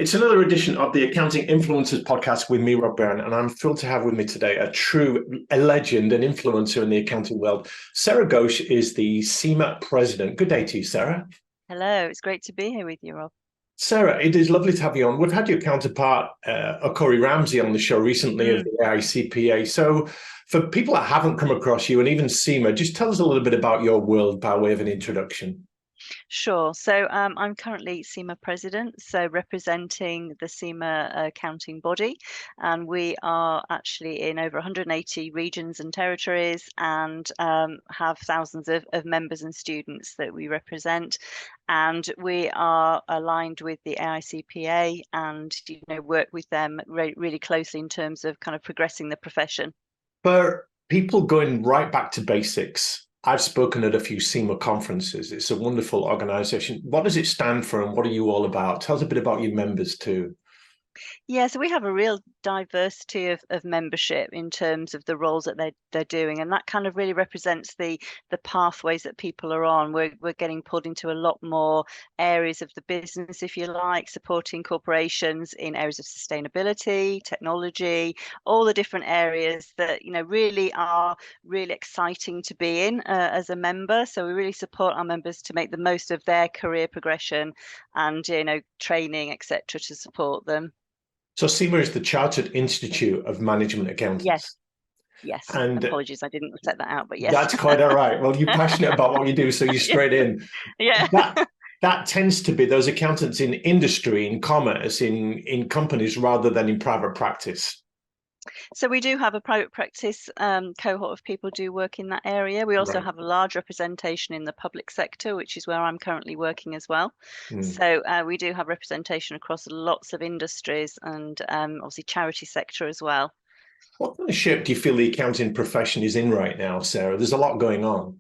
It's another edition of the Accounting Influencers podcast with me, Rob Byrne, and I'm thrilled to have with me today a legend, an influencer in the accounting world. Sarah Ghosh is the CIMA president. Good day to you, Sarah. Hello, it's great to be here with you, Rob. Sarah, it is lovely to have you on. We've had your counterpart, Corey Ramsey, on the show recently of the AICPA. So for people that haven't come across you and even CIMA, just tell us a little bit about your world by way of an introduction. Sure. So I'm currently CIMA president, so representing the CIMA accounting body, and we are actually in over 180 regions and territories, and have thousands of members and students that we represent. And we are aligned with the AICPA, and work with them really closely in terms of kind of progressing the profession. For people going right back to basics, I've spoken at a few CIMA conferences. It's a wonderful organization. What does it stand for and what are you all about? Tell us a bit about your members too. Yeah, so we have a real diversity of membership in terms of the roles that they're doing, and that kind of really represents the pathways that people are on. We're getting pulled into a lot more areas of the business, if you like, supporting corporations in areas of sustainability, technology, all the different areas that really are really exciting to be in as a member. So we really support our members to make the most of their career progression and training, etc., to support them. So CIMA is the Chartered Institute of Management Accountants. Yes. And apologies, I didn't set that out, but yes. That's quite all right. Well, you're passionate about what you do, so you're straight in. Yeah. That tends to be those accountants in industry, in commerce, in companies, rather than in private practice. So we do have a private practice cohort of people do work in that area. We also have a large representation in the public sector, which is where I'm currently working as well. So we do have representation across lots of industries and obviously charity sector as well. What kind of shape do you feel the accounting profession is in right now, Sarah? There's a lot going on.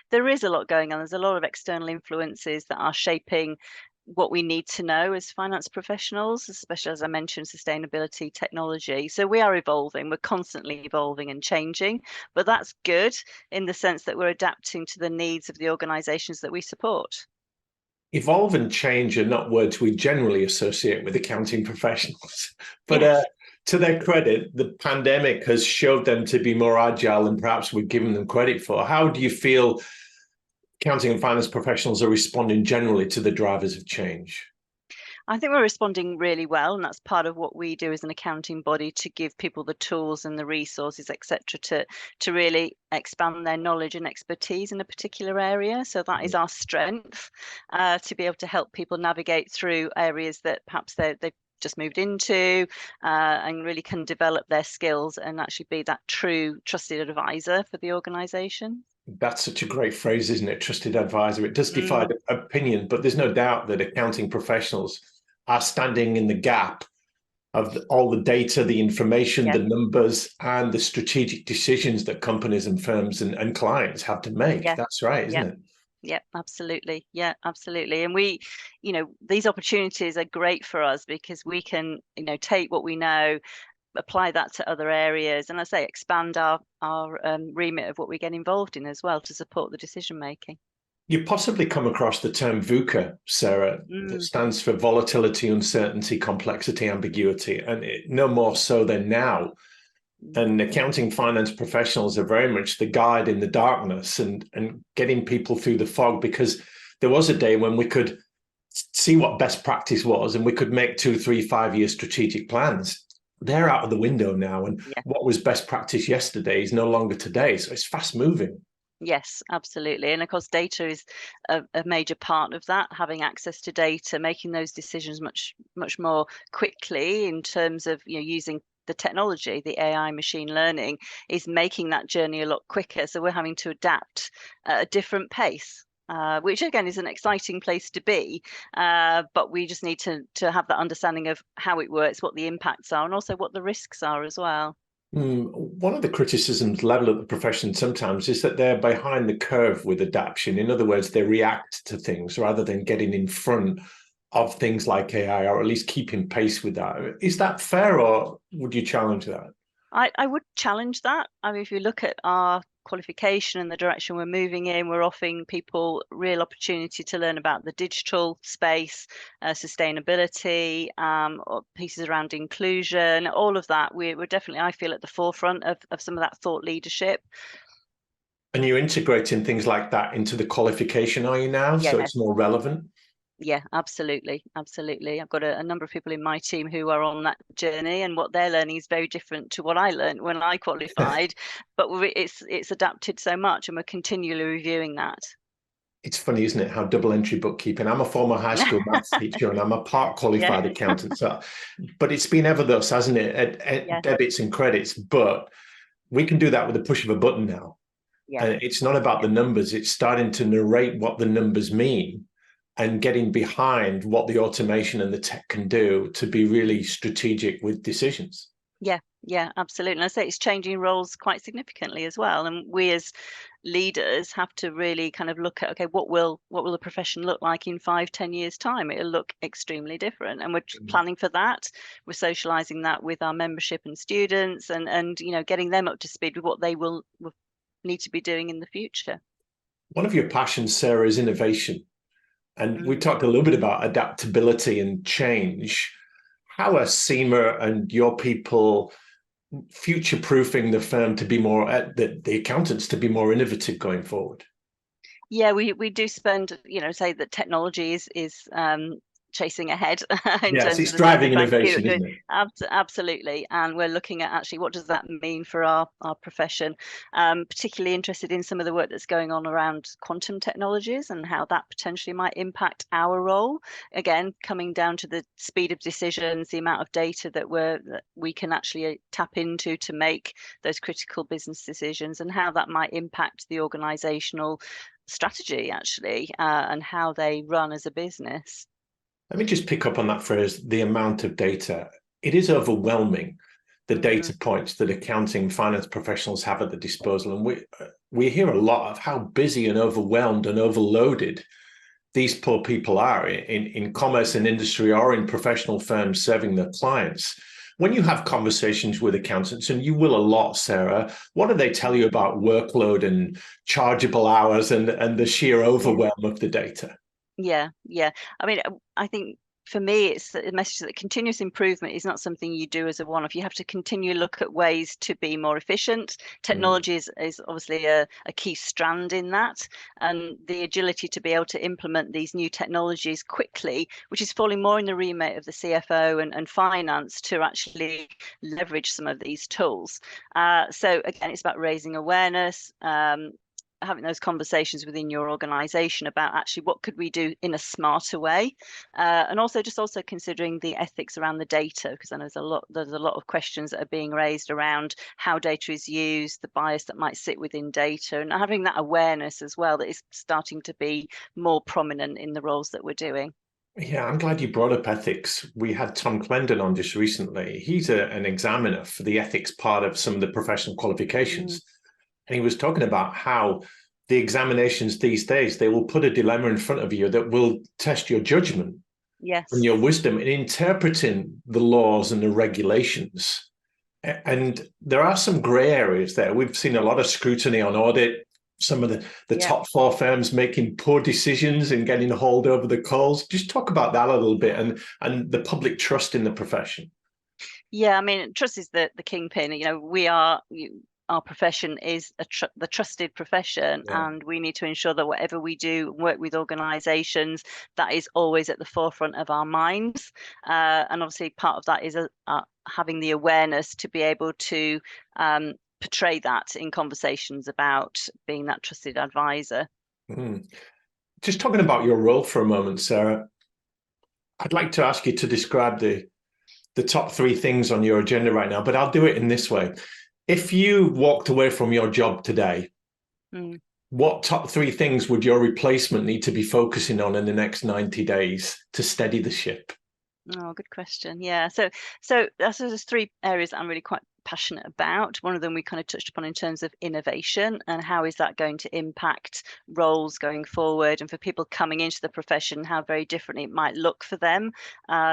There is a lot going on. There's a lot of external influences that are shaping what we need to know as finance professionals, especially, as I mentioned, sustainability, technology. So we are evolving, we're constantly evolving and changing, but that's good in the sense that we're adapting to the needs of the organizations that we support. Evolve and change are not words we generally associate with accounting professionals, but Yes. To their credit, the pandemic has showed them to be more agile than perhaps we've given them credit for. How do you feel accounting and finance professionals are responding generally to the drivers of change? I think we're responding really well, and that's part of what we do as an accounting body, to give people the tools and the resources, etc., to really expand their knowledge and expertise in a particular area. So that is our strength, to be able to help people navigate through areas that perhaps they've just moved into, and really can develop their skills and actually be that true trusted advisor for the organization. That's such a great phrase, isn't it? Trusted advisor. It does divide opinion, but there's no doubt that accounting professionals are standing in the gap of all the data, the information, the numbers, and the strategic decisions that companies and firms and clients have to make. That's right, isn't it? Yeah, absolutely. Yeah, absolutely. And we, these opportunities are great for us because we can, take what we know, apply that to other areas, and I say expand our remit of what we get involved in as well to support the decision making. You possibly come across the term VUCA, Sarah, that stands for volatility, uncertainty, complexity, ambiguity, and no more so than now. And accounting finance professionals are very much the guide in the darkness and getting people through the fog, because there was a day when we could see what best practice was and we could make 2, 3, 5-year strategic plans. They're out of the window now, and what was best practice yesterday is no longer today. So it's fast moving. Yes, absolutely. And of course, data is a major part of that, having access to data, making those decisions much more quickly in terms of using the technology, the AI, machine learning is making that journey a lot quicker. So we're having to adapt at a different pace. Which again is an exciting place to be, but we just need to have that understanding of how it works, what the impacts are, and also what the risks are as well. One of the criticisms leveled at the profession sometimes is that they're behind the curve with adaptation. In other words, they react to things rather than getting in front of things like AI, or at least keeping pace with that. Is that fair, or would you challenge that? I would challenge that. I mean, if you look at our qualification and the direction we're moving in, we're offering people real opportunity to learn about the digital space, sustainability, or pieces around inclusion, all of that. We're definitely, I feel, at the forefront of some of that thought leadership. And you're integrating things like that into the qualification, are you now? Yeah. So it's more relevant? Yeah, absolutely. Absolutely. I've got a number of people in my team who are on that journey, and what they're learning is very different to what I learned when I qualified, but it's adapted so much, and we're continually reviewing that. It's funny, isn't it, how double entry bookkeeping. I'm a former high school maths teacher and I'm a part qualified accountant. So, but it's been ever thus, hasn't it? At debits and credits. But we can do that with the push of a button now. Yeah. And it's not about the numbers. It's starting to narrate what the numbers mean and getting behind what the automation and the tech can do to be really strategic with decisions. Yeah, absolutely. And I say it's changing roles quite significantly as well. And we as leaders have to really kind of look at, okay, what will the profession look like in 5-10 years time? It'll look extremely different, and we're planning for that. We're socializing that with our membership and students, and you know, getting them up to speed with what they will need to be doing in the future. One of your passions, Sarah, is innovation. And we talked a little bit about adaptability and change. How are CIMA and your people future-proofing the firm to be more, the accountants to be more innovative going forward? Yeah, we do spend, you know, say that technology is chasing ahead in yes, terms it's of driving innovation, isn't it? Absolutely. And we're looking at actually what does that mean for our profession. Particularly interested in some of the work that's going on around quantum technologies and how that potentially might impact our role. Again, coming down to the speed of decisions, the amount of data that we can actually tap into to make those critical business decisions, and how that might impact the organizational strategy actually, and how they run as a business. Let me just pick up on that phrase, the amount of data. It is overwhelming, the data points that accounting finance professionals have at the disposal. And we hear a lot of how busy and overwhelmed and overloaded these poor people are in commerce and industry or in professional firms serving their clients. When you have conversations with accountants, and you will a lot, Sarah, what do they tell you about workload and chargeable hours and the sheer overwhelm of the data? Yeah. I mean, I think for me, it's the message that continuous improvement is not something you do as a one-off. You have to continue to look at ways to be more efficient. Technology is obviously a key strand in that, and the agility to be able to implement these new technologies quickly, which is falling more in the remit of the CFO and finance to actually leverage some of these tools. So again, it's about raising awareness, having those conversations within your organization about actually what could we do in a smarter way, and also considering the ethics around the data, because I know there's a lot of questions that are being raised around how data is used, the bias that might sit within data, and having that awareness as well that is starting to be more prominent in the roles that we're doing. Yeah, I'm glad you brought up ethics. We had Tom Clendon on just recently. He's an examiner for the ethics part of some of the professional qualifications. And he was talking about how the examinations these days, they will put a dilemma in front of you that will test your judgment and your wisdom in interpreting the laws and the regulations. And there are some gray areas there. We've seen a lot of scrutiny on audit, some of the top 4 firms making poor decisions and getting hauled over the coals. Just talk about that a little bit, and the public trust in the profession. Yeah, I mean, trust is the kingpin. You know, our profession is the trusted profession, and we need to ensure that whatever we do, work with organizations, that is always at the forefront of our minds. And obviously part of that is having the awareness to be able to portray that in conversations about being that trusted advisor. Just talking about your role for a moment, Sarah, I'd like to ask you to describe the top 3 things on your agenda right now, but I'll do it in this way. If you walked away from your job today, what top 3 things would your replacement need to be focusing on in the next 90 days to steady the ship? Oh, good question. Yeah. So there's 3 areas that I'm really quite passionate about. One of them we kind of touched upon in terms of innovation and how is that going to impact roles going forward, and for people coming into the profession, how very differently it might look for them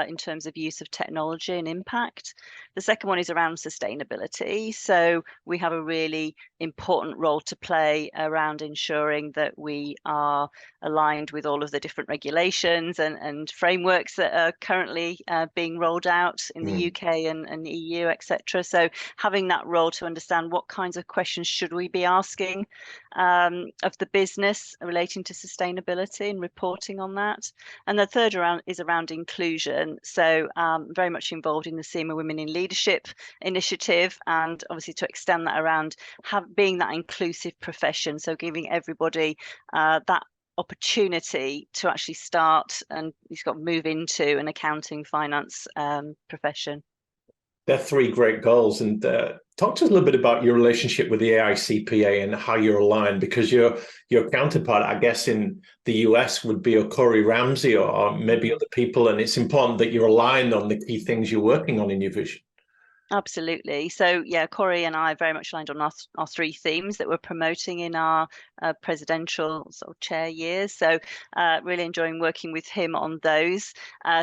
in terms of use of technology and impact. The second one is around sustainability. So we have a really important role to play around ensuring that we are aligned with all of the different regulations and frameworks that are currently being rolled out in the UK and EU, etc. So having that role to understand what kinds of questions should we be asking of the business relating to sustainability and reporting on that. And the third is around inclusion. So very much involved in the CIMA Women in Leadership initiative, and obviously to extend that around being that inclusive profession. So giving everybody that opportunity to actually start and he's got to move into an accounting finance profession. They're three great goals. And talk to us a little bit about your relationship with the AICPA and how you're aligned, because your counterpart, I guess, in the US would be a Corey Ramsey or maybe other people. And it's important that you're aligned on the key things you're working on in your vision. Absolutely. So yeah, Corey and I are very much aligned on our three themes that we're promoting in our presidential sort of chair years. So really enjoying working with him on those.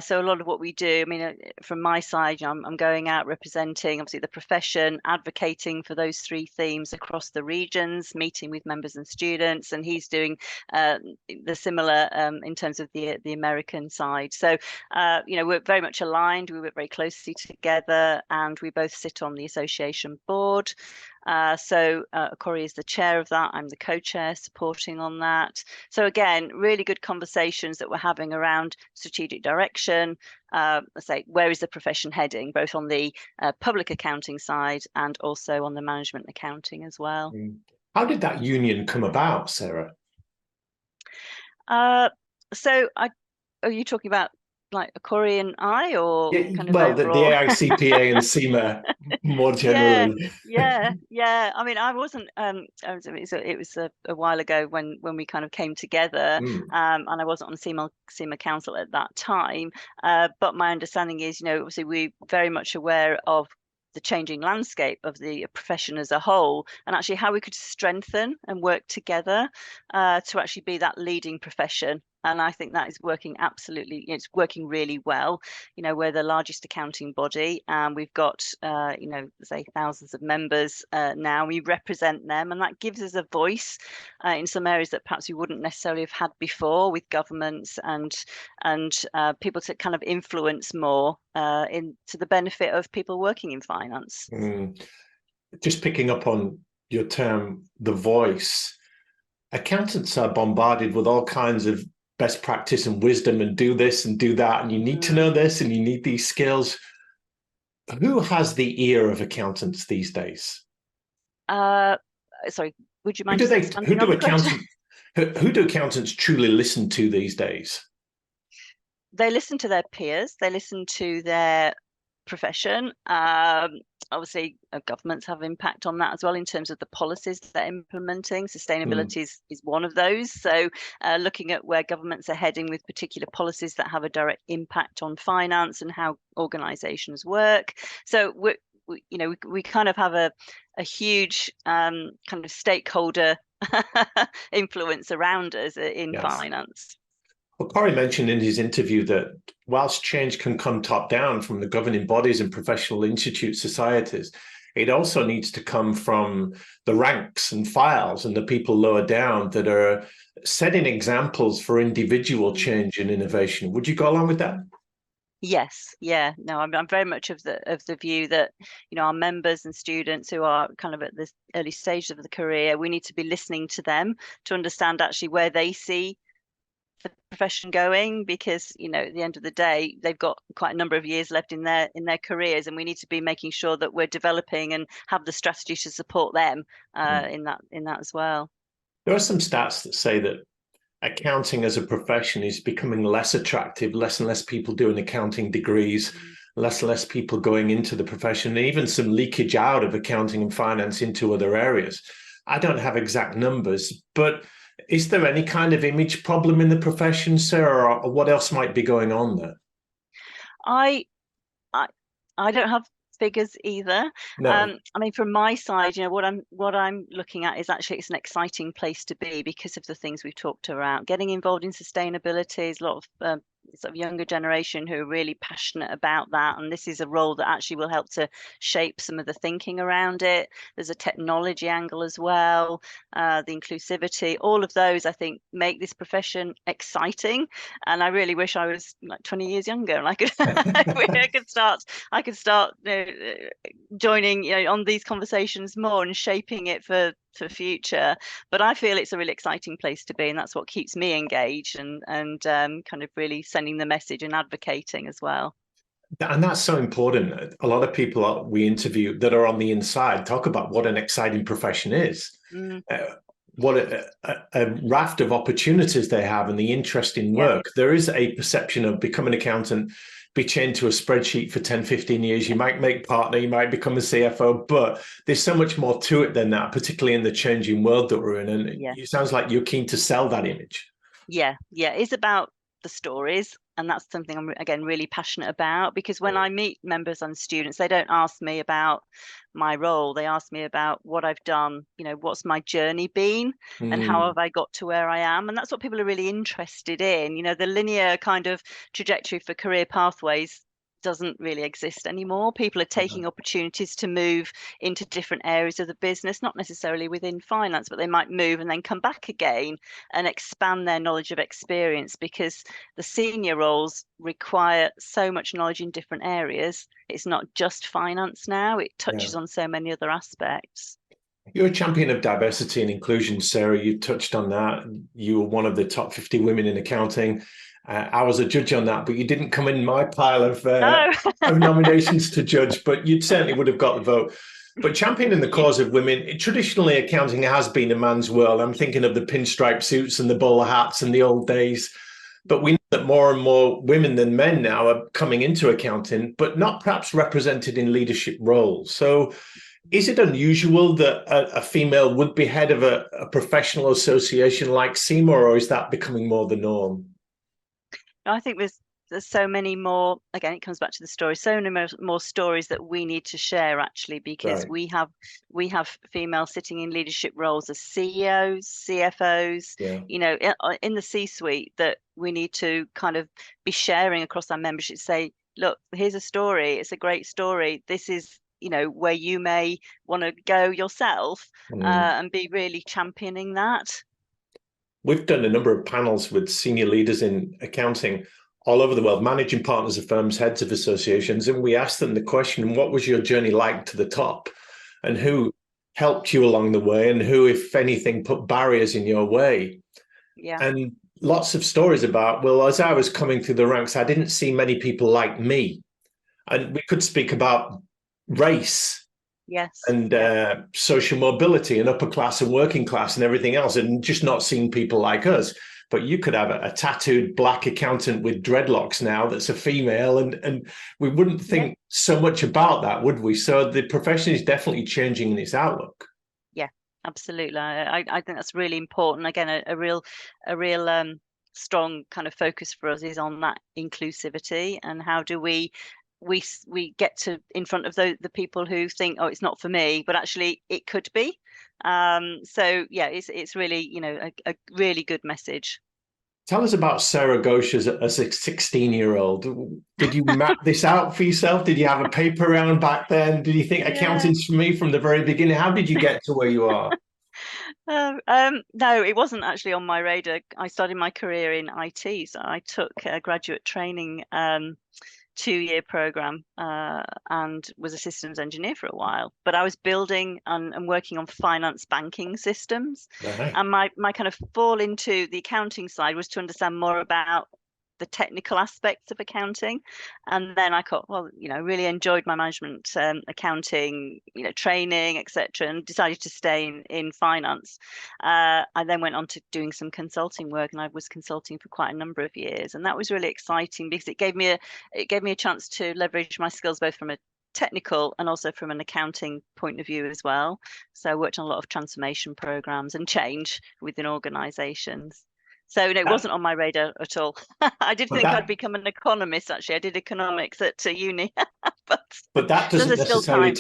So a lot of what we do, I mean, from my side, you know, I'm going out representing obviously the profession, advocating for those three themes across the regions, meeting with members and students, and he's doing the similar in terms of the American side. So you know, we're very much aligned. We work very closely together, and we both sit on the association board. So Corey is the chair of that. I'm the co-chair supporting on that. So again, really good conversations that we're having around strategic direction. Let's say, where is the profession heading, both on the public accounting side and also on the management accounting as well. How did that union come about, Sarah? So are you talking about like Corey and I, or kind of well, overall? the AICPA and SEMA more generally. Yeah. I mean, I wasn't. It was a while ago when we kind of came together, and I wasn't on CIMA Council at that time. But my understanding is, you know, obviously we're very much aware of the changing landscape of the profession as a whole, and actually how we could strengthen and work together to actually be that leading profession. And I think that is working absolutely, it's working really well. You know, we're the largest accounting body, and we've got, you know, say thousands of members now. We represent them, and that gives us a voice in some areas that perhaps we wouldn't necessarily have had before, with governments and people to kind of influence more to the benefit of people working in finance. Just picking up on your term, the voice, accountants are bombarded with all kinds of best practice and wisdom, and do this and do that, and you need to know this and you need these skills. Who has the ear of accountants these days? Sorry, would you mind who do accountants truly listen to these days? They listen to their peers, they listen to their profession. Obviously, governments have impact on that as well in terms of the policies they're implementing. Sustainability is one of those. So looking at where governments are heading with particular policies that have a direct impact on finance and how organizations work. So we kind of have a huge kind of stakeholder influence around us in finance. Well, Corey mentioned in his interview that whilst change can come top down from the governing bodies and professional institute societies, it also needs to come from the ranks and files and the people lower down that are setting examples for individual change and innovation. Would you go along with that? Yes, yeah, no, I'm very much of the view that, you know, our members and students who are kind of at this early stage of the career, we need to be listening to them to understand actually where they see the profession going, because, you know, at the end of the day, they've got quite a number of years left in their careers, and we need to be making sure that we're developing and have the strategy to support them in that as well. There are some stats that say that accounting as a profession is becoming less attractive, less and less people doing accounting degrees, less and less people going into the profession, and even some leakage out of accounting and finance into other areas. I don't have exact numbers, but is there any kind of image problem in the profession, Sarah, or what else might be going on there? I don't have figures either. No. I mean, from my side, you know, what I'm looking at is actually it's an exciting place to be because of the things we've talked about. Getting involved in sustainability is a lot of sort of younger generation who are really passionate about that, and this is a role that actually will help to shape some of the thinking around it. There's a technology angle as well, the inclusivity, all of those I think make this profession exciting, and I really wish I was like 20 years younger and I could I could start joining, you know, on these conversations more and shaping it for future. But I feel it's a really exciting place to be, and that's what keeps me engaged and kind of really sending the message and advocating as well. And that's so important. A lot of people we interview that are on the inside talk about what an exciting profession is, what a raft of opportunities they have, and the interest in work. There is a perception of become an accountant, be chained to a spreadsheet for 10, 15 years. You might make partner, you might become a CFO, but there's so much more to it than that, particularly in the changing world that we're in. And it sounds like you're keen to sell that image. Yeah, it's about the stories, and that's something I'm again really passionate about, because when I meet members and students, they don't ask me about my role, they ask me about what I've done, you know, what's my journey been and how have I got to where I am. And that's what people are really interested in. You know, the linear kind of trajectory for career pathways doesn't really exist anymore. People are taking opportunities to move into different areas of the business, not necessarily within finance, but they might move and then come back again and expand their knowledge of experience, because the senior roles require so much knowledge in different areas. It's not just finance now, it touches on so many other aspects. You're a champion of diversity and inclusion, Sarah. You touched on that. You were one of the top 50 women in accounting. I was a judge on that, but you didn't come in my pile of nominations to judge, but you certainly would have got the vote. But championing the cause of women, traditionally accounting has been a man's world. I'm thinking of the pinstripe suits and the bowler hats and the old days. But we know that more and more women than men now are coming into accounting, but not perhaps represented in leadership roles. So is it unusual that a female would be head of a professional association like CIMA, or is that becoming more the norm? I think there's so many more, again, it comes back to the story, so many more stories that we need to share, actually, because we have females sitting in leadership roles as CEOs, CFOs, you know, in the C-suite, that we need to kind of be sharing across our membership, say, look, here's a story, it's a great story, this is, you know, where you may want to go yourself, and be really championing that. We've done a number of panels with senior leaders in accounting all over the world, managing partners of firms, heads of associations, and we asked them the question, what was your journey like to the top? And who helped you along the way, and who, if anything, put barriers in your way? And lots of stories about, well, as I was coming through the ranks, I didn't see many people like me. And we could speak about race, and social mobility, and upper class and working class and everything else, and just not seeing people like us. But you could have a tattooed black accountant with dreadlocks now that's a female, and we wouldn't think so much about that, would we? So the profession is definitely changing in its outlook. Yeah, absolutely. I think that's really important. Again, a real strong kind of focus for us is on that inclusivity, and how do we get to in front of the people who think, oh, it's not for me, but actually it could be. So yeah, it's really, you know, a really good message. Tell us about Sarah Ghosh as a 16-year-old. Did you map this out for yourself? Did you have a paper round back then? Did you think accounting's for me from the very beginning? How did you get to where you are? No, it wasn't actually on my radar. I started my career in IT, so I took a graduate training 2-year program and was a systems engineer for a while, but I was building and working on finance banking systems. And my kind of fall into the accounting side was to understand more about the technical aspects of accounting. And then I thought, well, you know, really enjoyed my management accounting, you know, training, etc., and decided to stay in finance. I then went on to doing some consulting work, and I was consulting for quite a number of years, and that was really exciting because it gave me a chance to leverage my skills both from a technical and also from an accounting point of view as well. So I worked on a lot of transformation programs and change within organizations. So no, it wasn't on my radar at all. I did think I'd become an economist, actually. I did economics at uni. But that there's still time.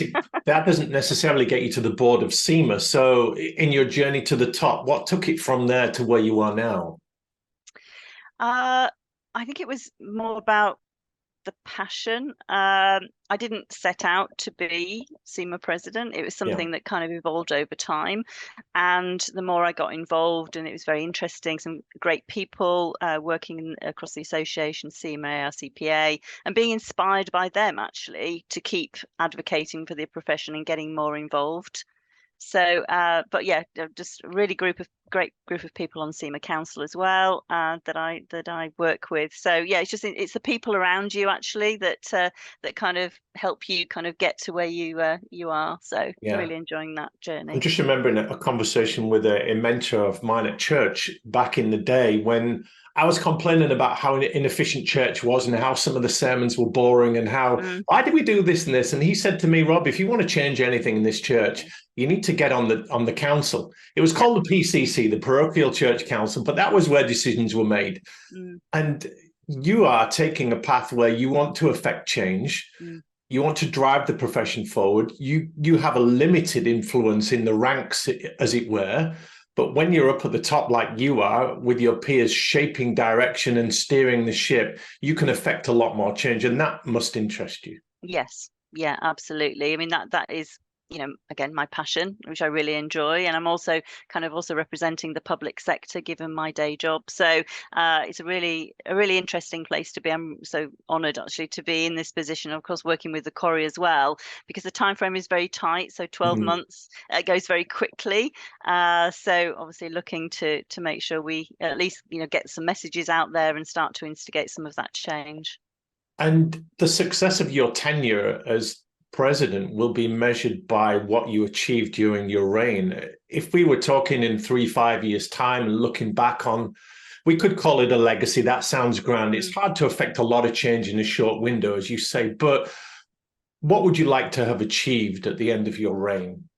that doesn't necessarily get you to the board of CIMA. So in your journey to the top, what took it from there to where you are now? I think it was more about the passion. I didn't set out to be CIMA president. It was Yeah. something that kind of evolved over time. And the more I got involved, and it was very interesting, some great people working across the association, CIMA, CPA, and being inspired by them actually to keep advocating for the profession and getting more involved. So, but yeah, just a really great group of people on CIMA Council as well that I work with. So yeah, it's the people around you actually that kind of help you kind of get to where you are. So Yeah. really enjoying that I'm journey. just remembering a conversation with a mentor of mine at church back in the day when I was complaining about how inefficient church was and how some of the sermons were boring and how, Mm, why did we do this and this? And he said to me, Rob, if you want to change anything in this church, you need to get on the council. It was yeah. called the PCC, the Parochial Church Council, but that was where decisions were made. Mm, And you are taking a path where you want to affect change. mm. You want to drive the profession forward. You have a limited influence in the ranks, as it were. But when you're up at the top like you are, with your peers shaping direction and steering the ship, you can affect a lot more change. And that must interest you. Yes. Yeah, absolutely. I mean that is, again, my passion, which I really enjoy, and I'm also kind of also representing the public sector given my day job. So it's a really interesting place to be. I'm so honoured actually to be in this position. Of course, working with the Corrie as well, because the time frame is very tight. So 12 Mm. months goes very quickly. So obviously looking to make sure we at least get some messages out there and start to instigate some of that change. And the success of your tenure as president will be measured by what you achieved during your reign. If we were talking in 3, 5 years' time and looking back on, we could call it a legacy. That sounds grand. It's Mm. hard to affect a lot of change in a short window, as you say, but what would you like to have achieved at the end of your reign?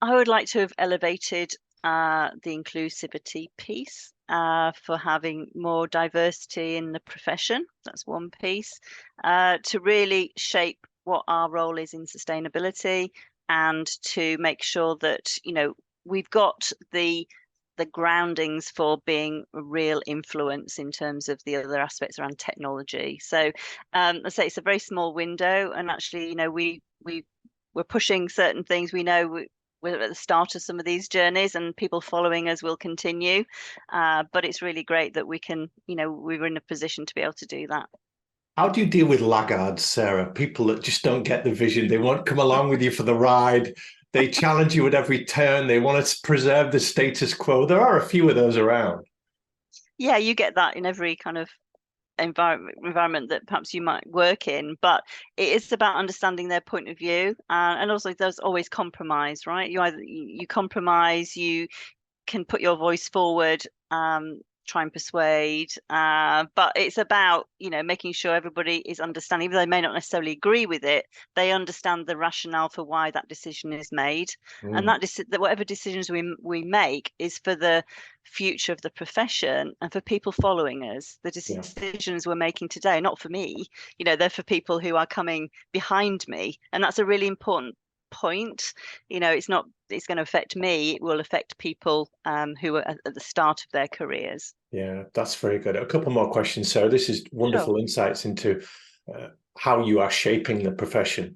I would like to have elevated the inclusivity piece for having more diversity in the profession. That's one piece. To really shape what our role is in sustainability and to make sure that, we've got the groundings for being a real influence in terms of the other aspects around technology. So I say it's a very small window, and actually, we're pushing certain things. We know we're at the start of some of these journeys, and people following us will continue. But it's really great that we can, we were in a position to be able to do that. How do you deal with laggards, Sarah? People that just don't get the vision. They won't come along with you for the ride. They challenge you at every turn. They want to preserve the status quo. There are a few of those around. Yeah, you get that in every kind of environment that perhaps you might work in, but it is about understanding their point of view, and also there's always compromise, right? You compromise, you can put your voice forward, try and persuade, but it's about making sure everybody is understanding, even though they may not necessarily agree with it, they understand the rationale for why that decision is made. And Mm, that whatever decisions we make is for the future of the profession and for people following us. The yeah. decisions we're making today, not for me, they're for people who are coming behind me, and that's a really important point. It's going to affect me, it will affect people who are at the start of their careers. Yeah, that's very good. A couple more questions, Sarah. This is Sure. wonderful insights into how you are shaping the profession.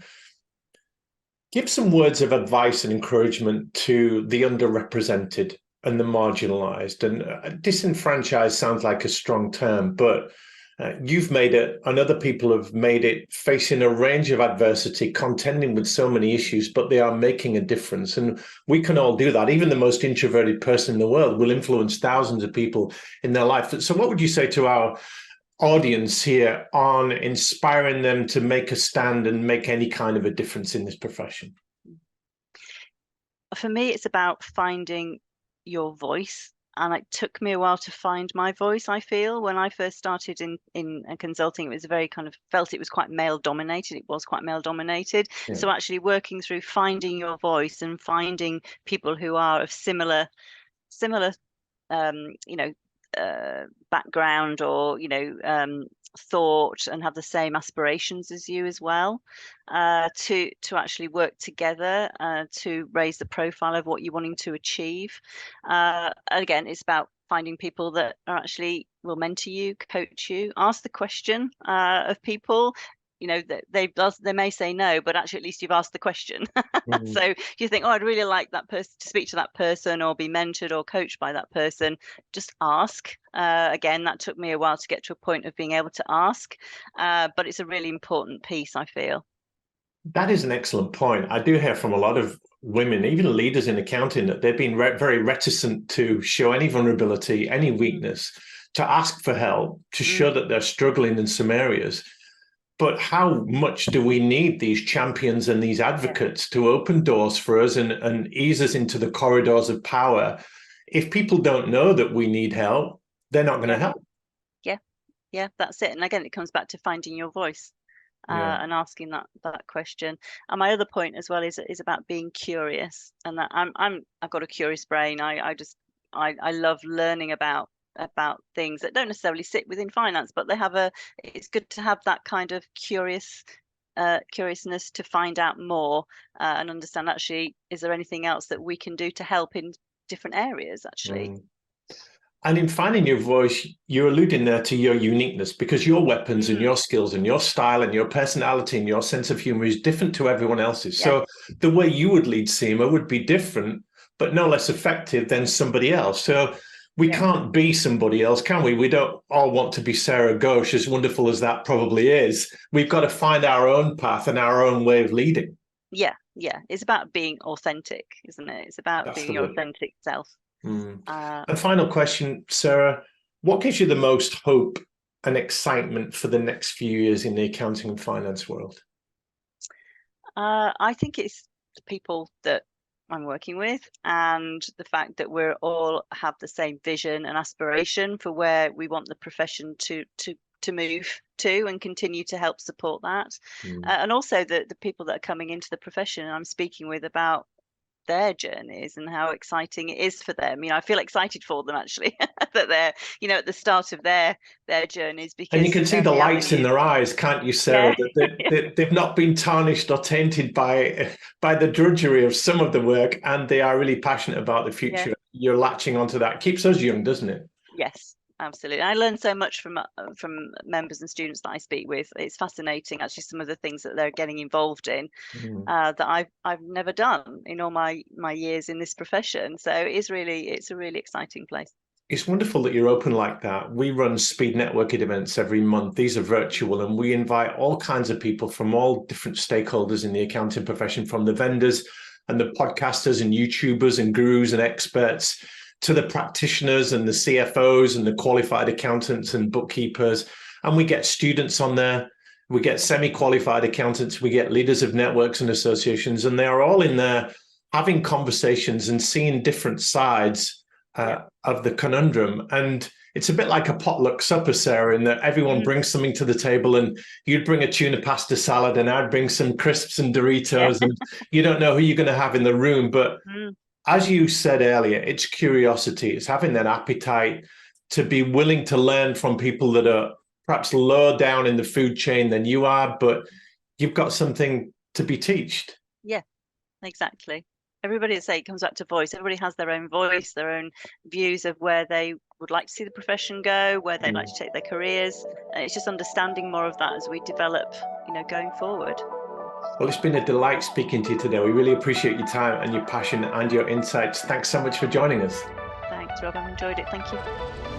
Give some words of advice and encouragement to the underrepresented and the marginalized. And disenfranchised sounds like a strong term, but you've made it, and other people have made it, facing a range of adversity, contending with so many issues, but they are making a difference. And we can all do that. Even the most introverted person in the world will influence thousands of people in their life. So, what would you say to our audience here on inspiring them to make a stand and make any kind of a difference in this profession? For me, it's about finding your voice. And it took me a while to find my voice, I feel. When I first started in consulting, it was very kind of felt it was quite male dominated. It was quite male dominated. Yeah. So actually working through finding your voice and finding people who are of similar um, you know, background, or thought and have the same aspirations as you as well, to actually work together to raise the profile of what you're wanting to achieve. Again, it's about finding people that are actually will mentor you, coach you, ask the question of people. You know, that they may say no, but actually at least you've asked the question. So you think, oh, I'd really like that person to speak to that person or be mentored or coached by that person. Just ask. Again, that took me a while to get to a point of being able to ask, but it's a really important piece, I feel. That is an excellent point. I do hear from a lot of women, even leaders in accounting, that they've been very reticent to show any vulnerability, any weakness, to ask for help, to show that they're struggling in some areas. But how much do we need these champions and these advocates to open doors for us and ease us into the corridors of power? If people don't know that we need help, they're not going to help. Yeah, that's it. And again, it comes back to finding your voice and asking that question. And my other point as well is about being curious. And that I've got a curious brain. I love learning about things that don't necessarily sit within finance, but it's good to have that kind of curiousness to find out more and understand, actually, is there anything else that we can do to help in different areas, actually. And in finding your voice, you're alluding there to your uniqueness, because your weapons and your skills and your style and your personality and your sense of humor is different to everyone else's. So the way you would lead CIMA would be different, but no less effective than somebody else. So we can't be somebody else, can we? We don't all want to be Sarah Ghosh, as wonderful as that probably is. We've got to find our own path and our own way of leading. Yeah. It's about being authentic, isn't it? It's about being your authentic self. And final question, Sarah, what gives you the most hope and excitement for the next few years in the accounting and finance world? I think it's the people that I'm working with, and the fact that we're all have the same vision and aspiration for where we want the profession to move to, and continue to help support that. And also the people that are coming into the profession, I'm speaking with about their journeys and how exciting it is for them. I feel excited for them, actually, that they're at the start of their journeys, because and you can see the lights in their eyes, can't you, Sarah? They've not been tarnished or tainted by the drudgery of some of the work, and they are really passionate about the future. You're latching onto that. Keeps us young, doesn't it? Yes, absolutely. I learn so much from members and students that I speak with. It's fascinating, actually, some of the things that they're getting involved in that I've never done in all my years in this profession. So it's a really exciting place. It's wonderful that you're open like that. We run speed networking events every month. These are virtual, and we invite all kinds of people from all different stakeholders in the accounting profession, from the vendors and the podcasters and YouTubers and gurus and experts, to the practitioners and the CFOs and the qualified accountants and bookkeepers. And we get students on there. We get semi-qualified accountants. We get leaders of networks and associations, and they are all in there having conversations and seeing different sides of the conundrum. And it's a bit like a potluck supper, Sarah, in that everyone brings something to the table, and you'd bring a tuna pasta salad and I'd bring some crisps and Doritos, and you don't know who you're going to have in the room. But as you said earlier, it's curiosity. It's having that appetite to be willing to learn from people that are perhaps lower down in the food chain than you are, but you've got something to be taught. Yeah, exactly. Everybody, it comes back to voice. Everybody has their own voice, their own views of where they would like to see the profession go, where they'd like to take their careers. And it's just understanding more of that as we develop, going forward. Well, it's been a delight speaking to you today. We really appreciate your time and your passion and your insights. Thanks so much for joining us. Thanks, Rob. I've enjoyed it. Thank you.